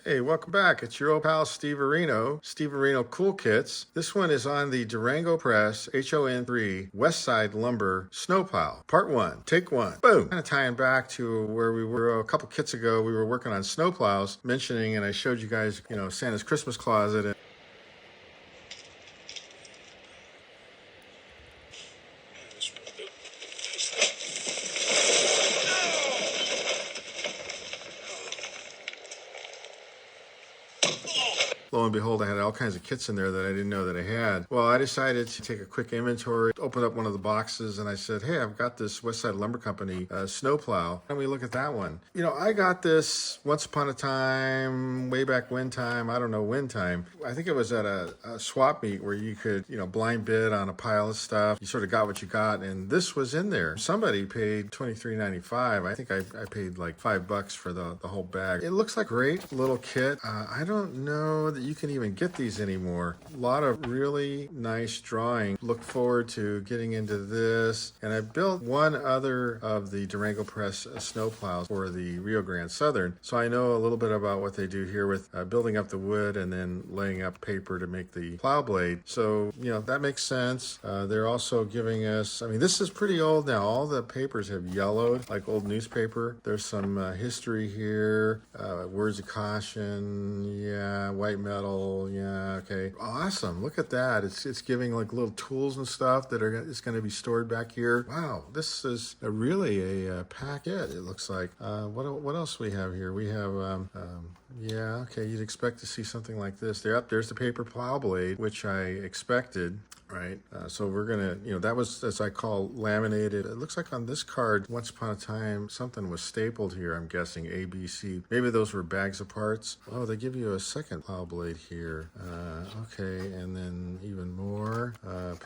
Hey, welcome back. It's your old pal Steve Areno, Steve Areno Cool Kits. This one is on the Durango Press HOn3 Westside Lumber Snowplow. Part 1, take 1. Boom! Kind of tying back to where we were a couple kits ago. We were working on snowplows, mentioning, and I showed you guys, Santa's Christmas closet. And lo and behold, I had all kinds of kits in there that I didn't know that I had. Well, I decided to take a quick inventory, open up one of the boxes, and I said, hey, I've got this Westside Lumber Company snowplow. And we look at that one. I got this once upon a time, way back when time, I don't know when time. I think it was at a swap meet where you could, blind bid on a pile of stuff. You sort of got what you got, and this was in there. Somebody paid $23.95. I think I paid like $5 for the whole bag. It looks like a great little kit. I don't know that you can even get these anymore. A lot of really nice drawing. Look forward to getting into this. And I built one other of the Durango Press snowplows for the Rio Grande Southern. So I know a little bit about what they do here with building up the wood and then laying up paper to make the plow blade. So, that makes sense. They're also giving us, this is pretty old now. All the papers have yellowed like old newspaper. There's some history here, words of caution, yeah, white metal, yeah, okay. Awesome, look at that. It's giving like little tools and stuff that it's going to be stored back here. Wow, this is really a packet, it looks like. What else we have here? We have, yeah, okay, you'd expect to see something like this. There's the paper plow blade, which I expected. Right. So we're going to, that was, as I call, laminated. It looks like on this card, once upon a time, something was stapled here, I'm guessing, A, B, C. Maybe those were bags of parts. Oh, they give you a second plow blade here. Okay, and then even more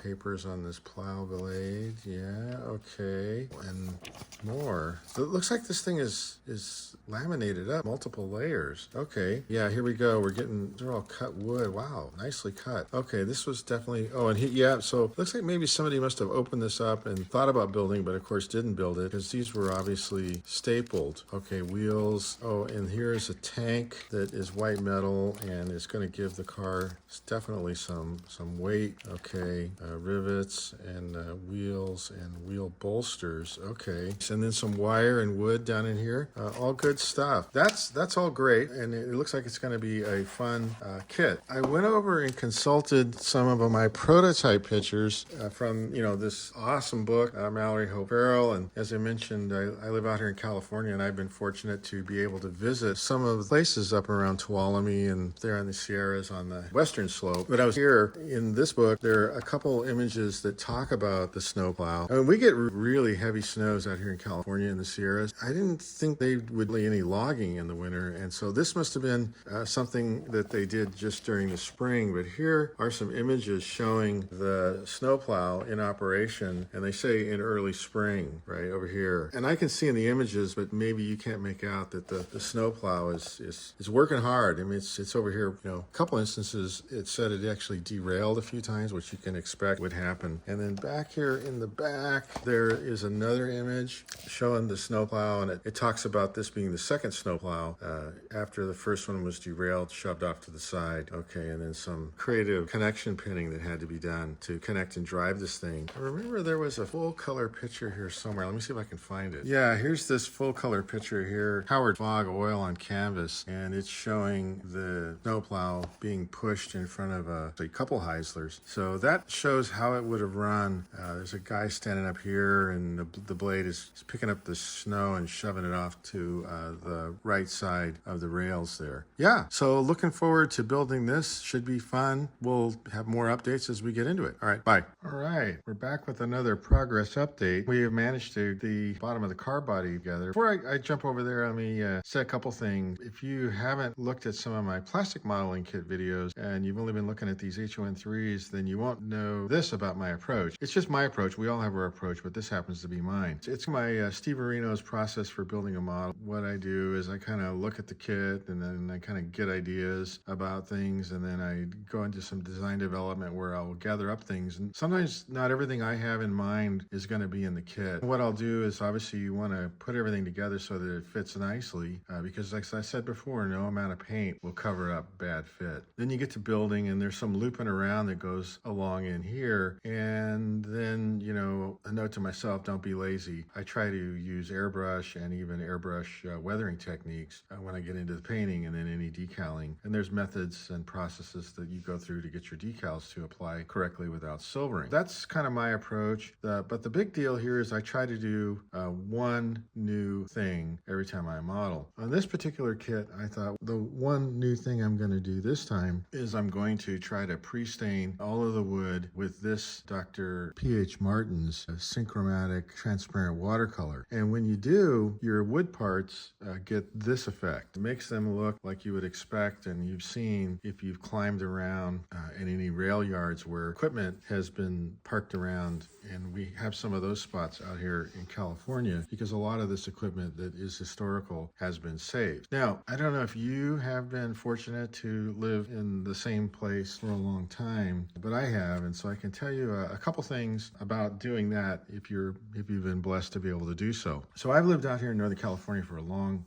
papers on this plow blade. Yeah, okay. And more. So it looks like this thing is laminated up, multiple layers. Okay, yeah, here we go. They're all cut wood. Wow, nicely cut. Okay, this was definitely, yeah, so it looks like maybe somebody must have opened this up and thought about building, but of course didn't build it because these were obviously stapled. Okay, wheels. Oh, and here's a tank that is white metal and it's going to give the car definitely some weight. Okay, rivets and wheels and wheel bolsters. Okay, and then some wire and wood down in here. All good stuff. That's all great, and it looks like it's going to be a fun kit. I went over and consulted some of my prototype pictures from this awesome book, Mallory Hope Farrell. And as I mentioned, I live out here in California, and I've been fortunate to be able to visit some of the places up around Tuolumne and there in the Sierras on the western slope. But I was here in this book. There are a couple images that talk about the snowplow. We get really heavy snows out here in California in the Sierras. I didn't think they would do any logging in the winter, and so this must have been something that they did just during the spring. But here are some images showing the snowplow in operation, and they say in early spring, right over here. And I can see in the images, but maybe you can't make out that the snowplow is working hard. It's over here. A couple instances it said it actually derailed a few times, which you can expect would happen. And then back here in the back, there is another image showing the snowplow, and it talks about this being the second snowplow after the first one was derailed, shoved off to the side. Okay, and then some creative connection pinning that had to be done to connect and drive this thing. I remember there was a full color picture here somewhere. Let me see if I can find it. Yeah, here's this full color picture here. Howard Fog oil on canvas, and it's showing the snowplow being pushed in front of a couple Heislers. So that shows how it would have run. There's a guy standing up here, and the blade is picking up the snow and shoving it off to the right side of the rails there. Yeah, so looking forward to building this. Should be fun. We'll have more updates as we get into it. All right, bye. All right, we're back with another progress update. We have managed to get the bottom of the car body together. Before I jump over there, let me say a couple things. If you haven't looked at some of my plastic modeling kit videos and you've only been looking at these HOn3s, then you won't know this about my approach. It's just my approach. We all have our approach, but this happens to be mine. It's my Steve Areno's process for building a model. What I do is I kind of look at the kit and then I kind of get ideas about things, and then I go into some design development where I'll gather gather up things. And sometimes not everything I have in mind is going to be in the kit. What I'll do is obviously you want to put everything together so that it fits nicely because like I said before, no amount of paint will cover up bad fit. Then you get to building and there's some looping around that goes along in here. And then, you know, a note to myself, don't be lazy. I try to use airbrush and even airbrush weathering techniques when I get into the painting and then any decaling. And there's methods and processes that you go through to get your decals to apply correctly without silvering. That's kind of my approach. But the big deal here is I try to do one new thing every time I model. On this particular kit, I thought the one new thing I'm going to do this time is I'm going to try to pre-stain all of the wood with this Dr. P.H. Martin's synchromatic transparent watercolor. And when you do, your wood parts get this effect. It makes them look like you would expect, and you've seen if you've climbed around in any rail yards where equipment has been parked around, and we have some of those spots out here in California because a lot of this equipment that is historical has been saved. Now, I don't know if you have been fortunate to live in the same place for a long time, but I have, and so I can tell you a couple things about doing that if you've been blessed to be able to do so. So I've lived out here in Northern California for a long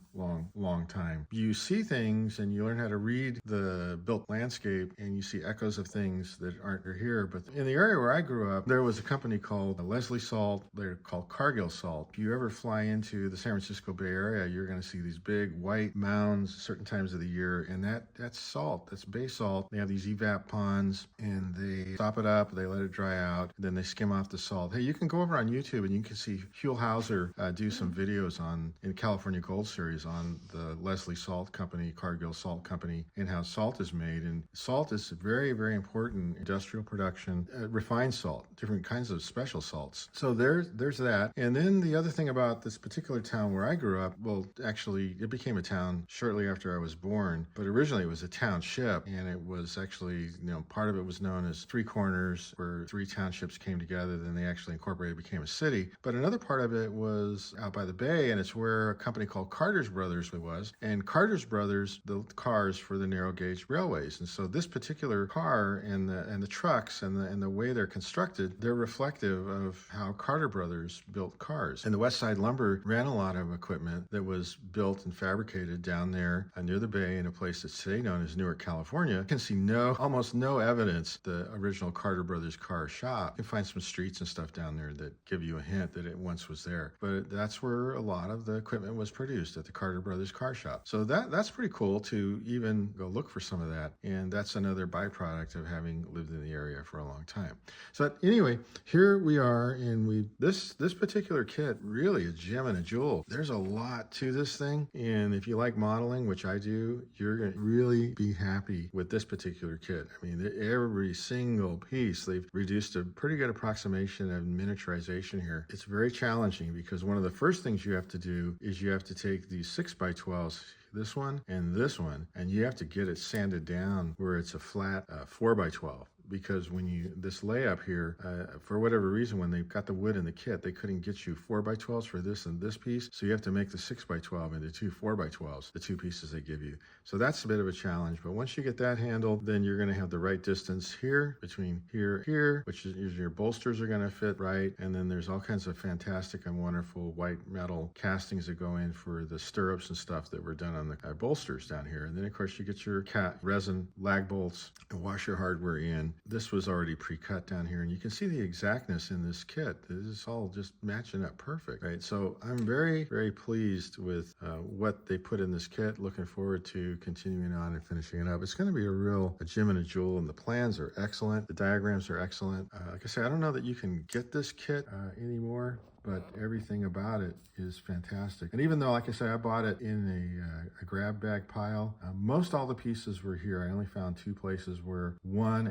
time. You see things and you learn how to read the built landscape and you see echoes of things that aren't here. But in the area where I grew up, there was a company called Leslie Salt. They're called Cargill Salt. If you ever fly into the San Francisco Bay Area, you're going to see these big white mounds certain times of the year, and that's salt. That's bay salt. They have these evap ponds and they stop it up, they let it dry out, and then they skim off the salt. Hey, you can go over on YouTube and you can see Huell Hauser do some videos in California Gold Series on the Leslie Salt Company, Cargill Salt Company, and how salt is made. And salt is very, very important industrial production, refined salt, different kinds of special salts. So there's that. And then the other thing about this particular town where I grew up, well, actually, it became a town shortly after I was born, but originally it was a township, and it was actually, part of it was known as Three Corners, where three townships came together, then they actually incorporated, became a city. But another part of it was out by the bay, and it's where a company called Carter's Brothers was. And Carter's Brothers built cars for the narrow gauge railways. And so this particular car and the trucks and the way they're constructed, they're reflective of how Carter Brothers built cars. And the Westside Lumber ran a lot of equipment that was built and fabricated down there near the bay in a place that's today known as Newark, California. You can see almost no evidence the original Carter Brothers car shop. You can find some streets and stuff down there that give you a hint that it once was there. But that's where a lot of the equipment was produced, at the Carter Brothers car shop. So that's pretty cool to even go look for some of that. And that's another byproduct of having lived in the area for a long time. So anyway, here we are, and this particular kit, really a gem and a jewel. There's a lot to this thing, and if you like modeling, which I do, you're going to really be happy with this particular kit. I mean, every single piece, they've reduced a pretty good approximation of miniaturization here. It's very challenging because one of the first things you have to do is you have to take these 6x12s, this one, and you have to get it sanded down where it's a flat 4x12. Because when this layup here, for whatever reason, when they got the wood in the kit, they couldn't get you 4x12s for this and this piece. So you have to make the 6x12 into two 4x12s, the two pieces they give you. So that's a bit of a challenge. But once you get that handled, then you're going to have the right distance here between here, which is your bolsters are going to fit right. And then there's all kinds of fantastic and wonderful white metal castings that go in for the stirrups and stuff that were done on the bolsters down here. And then, of course, you get your resin lag bolts and wash your hardware in. This was already pre-cut down here, and you can see the exactness in this kit. This is all just matching up perfect, right? So I'm very, very pleased with what they put in this kit. Looking forward to continuing on and finishing it up. It's going to be a gem and a jewel, and the plans are excellent. The diagrams are excellent. Like I say, I don't know that you can get this kit anymore, but everything about it is fantastic. And even though, like I said, I bought it in a grab bag pile, most all the pieces were here. I only found two places where one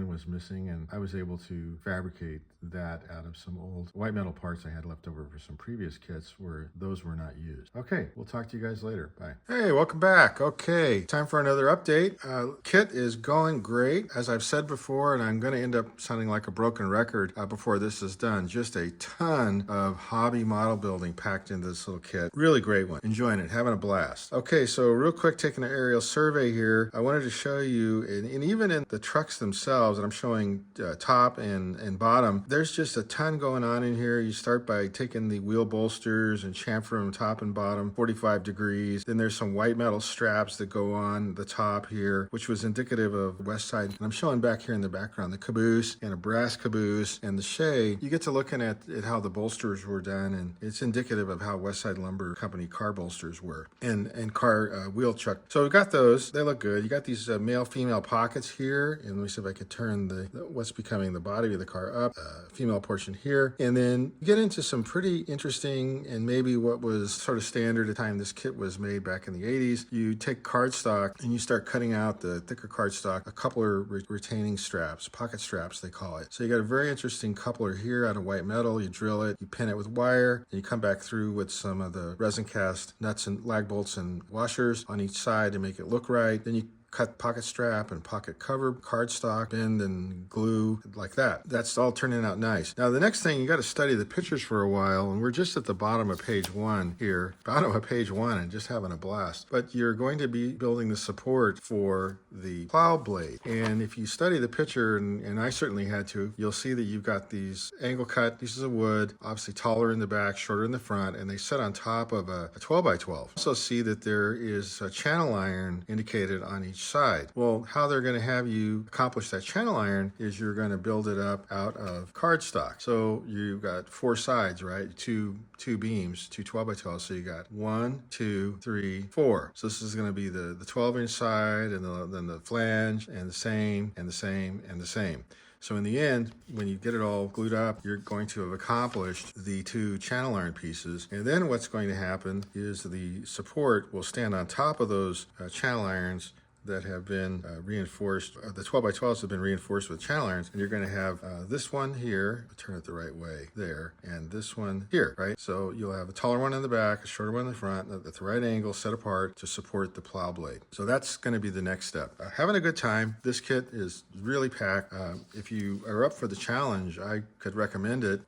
was missing, and I was able to fabricate that out of some old white metal parts I had left over for some previous kits where those were not used. Okay, we'll talk to you guys later. Bye. Hey, welcome back. Okay, time for another update. Kit is going great, as I've said before, and I'm going to end up sounding like a broken record before this is done. Just a ton ton of hobby model building packed into this little kit. Really great one. Enjoying it, having a blast. Okay, so real quick, taking an aerial survey here, I wanted to show you, and even in the trucks themselves, and I'm showing top and bottom, there's just a ton going on in here. You start by taking the wheel bolsters and chamfer them top and bottom 45 degrees. Then there's some white metal straps that go on the top here, which was indicative of Westside. And I'm showing back here in the background the caboose and a brass caboose and the shay. You get to looking at how the bolsters were done, and it's indicative of how Westside Lumber Company car bolsters were and car wheel chuck. So we got those. They look good. You got these male-female pockets here, and let me see if I could turn what's becoming the body of the car up. Female portion here, and then you get into some pretty interesting and maybe what was sort of standard at the time this kit was made back in the 80s. You take cardstock and you start cutting out the thicker cardstock, a coupler retaining straps, pocket straps they call it. So you got a very interesting coupler here out of white metal. You drill it, you pin it with wire, and you come back through with some of the resin cast nuts and lag bolts and washers on each side to make it look right. Then you cut pocket strap and pocket cover, cardstock, bend and glue like that. That's all turning out nice. Now the next thing, you got to study the pictures for a while, and we're just at the bottom of page 1 here, bottom of page 1, and just having a blast. But you're going to be building the support for the plow blade, and if you study the picture, and I certainly had to, you'll see that you've got these angle cut pieces of wood, obviously taller in the back, shorter in the front, and they sit on top of a 12 by 12. Also see that there is a channel iron indicated on each side. Well, how they're going to have you accomplish that channel iron is you're going to build it up out of cardstock. So you've got 4 sides, right? Two beams, two 12 by 12. So you got 1, 2, 3, 4. So this is going to be the 12-inch side, and then the flange, and the same, and the same, and the same. So in the end, when you get it all glued up, you're going to have accomplished the 2 channel iron pieces. And then what's going to happen is the support will stand on top of those channel irons that have been reinforced. The 12 by 12s have been reinforced with channel irons, and you're going to have this one here, turn it the right way there, and this one here, right? So you'll have a taller one in the back, a shorter one in the front, at the right angle, set apart to support the plow blade. So that's going to be the next step. Having a good time. This kit is really packed. If you are up for the challenge, I could recommend it.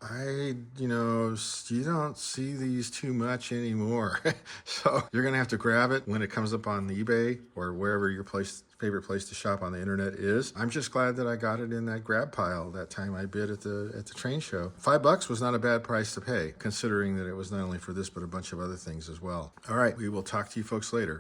You don't see these too much anymore. So you're going to have to grab it when it comes up on eBay or wherever your favorite place to shop on the internet is. I'm just glad that I got it in that grab pile that time I bid at the train show. $5 was not a bad price to pay, considering that it was not only for this but a bunch of other things as well. All right, we will talk to you folks later.